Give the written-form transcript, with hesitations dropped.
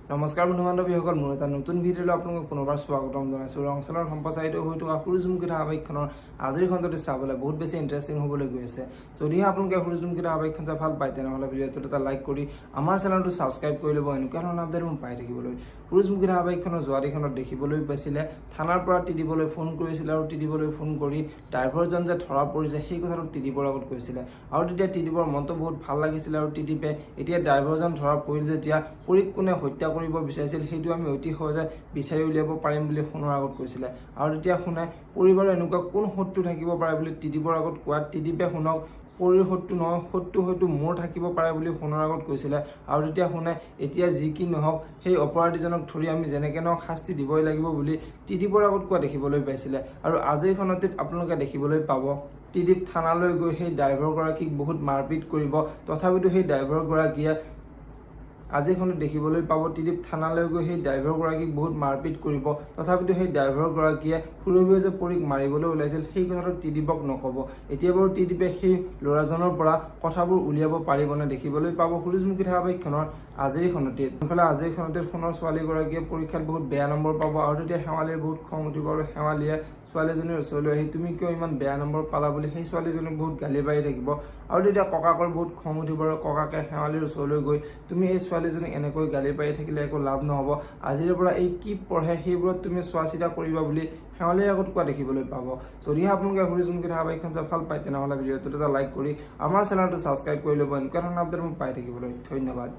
নমস্কাৰ বন্ধু বান্ধৱীসকল, মোৰ এটা নতুন ভিডিঅ'লৈ আপোনালোকক পুনৰবাৰ স্বাগতম জনাইছোঁ। ৰংচলৰ সম্প্ৰচাৰিত হৈ থকা সূৰুযমুখী ধাৰাবাহিকখনৰ আজিৰ খণ্ডটো চাবলৈ বহুত বেছি ইণ্টাৰেষ্টিং হ'বলৈ গৈ আছে। যদিহে আপোনালোকে সূৰুযমুখী ধাৰাবাহিকখন চাই ভাল পায় তেনেহ'লে ভিডিঅ'টোত এটা লাইক কৰি আমাৰ চেনেলটো ছাবস্ক্ৰাইব কৰি ল'ব, এনেকুৱা ধৰণৰ আপডেট মই পাই থাকিবলৈ। সূৰুযমুখী ধাৰাবাহিকখনৰ যোৱা দিশখনত দেখিবলৈ পাইছিলে থানাৰ পৰা টিডিপলৈ ফোন কৰিছিলে আৰু টিডিপলৈ ফোন কৰি ড্ৰাইভাৰজন যে ধৰা পৰিছে সেই কথাটো টিডিপৰ আগত কৈছিলে আৰু তেতিয়া টিডিপৰ মনটো বহুত ভাল লাগিছিলে আৰু টিডিপে এতিয়া ড্ৰাইভাৰজন ধৰা পৰিল যেতিয়া পৰীক কোনে হত্যা কৰিব বিচাৰিছিল সেইটো আমি অতি সহজে বিচাৰি উলিয়াব পাৰিম বুলি ফোনৰ আগত কৈছিলে আৰু তেতিয়া শুনে পৰিবাৰৰ এনেকুৱা কোন শত্ৰু থাকিব পাৰে বুলি টিডিপৰ আগত কোৱাত টিডিপে শুনক পৰিৰ শত্ৰু নহয়, শত্ৰু হয়তো মোৰ থাকিব পাৰে বুলি ফোনৰ আগত কৈছিলে আৰু তেতিয়া শুনে এতিয়া যি কি নহওক সেই অপৰাধীজনক ধৰি আমি যেনেকৈ নহওক শাস্তি দিবই লাগিব বুলি টিডিপৰ আগত কোৱা দেখিবলৈ পাইছিলে। আৰু আজিৰখনত আপোনালোকে দেখিবলৈ পাব টিডিপ থানালৈ গৈ সেই ড্ৰাইভাৰগৰাকীক বহুত মাৰপিট কৰিব, তথাপিতো সেই ড্ৰাইভাৰগৰাকীয়ে আজিখনত দেখিবলৈ পাব টিডিপ থানালৈ গৈ সেই ড্ৰাইভাৰগৰাকীক বহুত মাৰপিট কৰিব, তথাপিতো সেই ড্ৰাইভাৰগৰাকীয়ে সুৰভিয়ে যে পৰীক মাৰিবলৈ ওলাইছিল সেই কথাটো টিডিপক নক'ব। এতিয়া বাৰু টিডিপে সেই ল'ৰাজনৰ পৰা কথাবোৰ উলিয়াব পাৰিবনে দেখিবলৈ পাব সূৰুযমুখী ধাৰাবাহিকখনৰ আজিৰখনতে। ইফালে আজিৰখনতে সোণৰ ছোৱালীগৰাকীয়ে পৰীক্ষাত বহুত বেয়া নম্বৰ পাব আৰু তেতিয়া শেৱালিৰ বহুত খং উঠিব আৰু শেৱালিয়ে ছোৱালীজনীৰ ওচৰলৈ আহি তুমি কিয় ইমান বেয়া নম্বৰ পালা বুলি সেই ছোৱালীজনীক বহুত গালি পাৰি থাকিব আৰু তেতিয়া ককাকৰ বহুত খং উঠিব আৰু ককাকে শেৱালিৰ ওচৰলৈ গৈ তুমি এই ছোৱালীজনীক এনেকৈ গালি পাৰি থাকিলে একো লাভ নহ'ব, আজিৰ পৰা এই কি পঢ়ে সেইবোৰত তুমি চোৱা চিতা কৰিবা বুলি শেৱালিৰ আগত কোৱা দেখিবলৈ পাব। যদিহে আপোনালোকে সূৰুযমুখী ধাৰাবাহিকখন চাই ভাল পায় তেনেহ'লে ভিডিঅ'টোত এটা লাইক কৰি আমাৰ চেনেলটো ছাবস্ক্ৰাইব কৰি ল'ব, এনেকুৱা ধৰণৰ আপডেট মোক পাই থাকিবলৈ। ধন্যবাদ।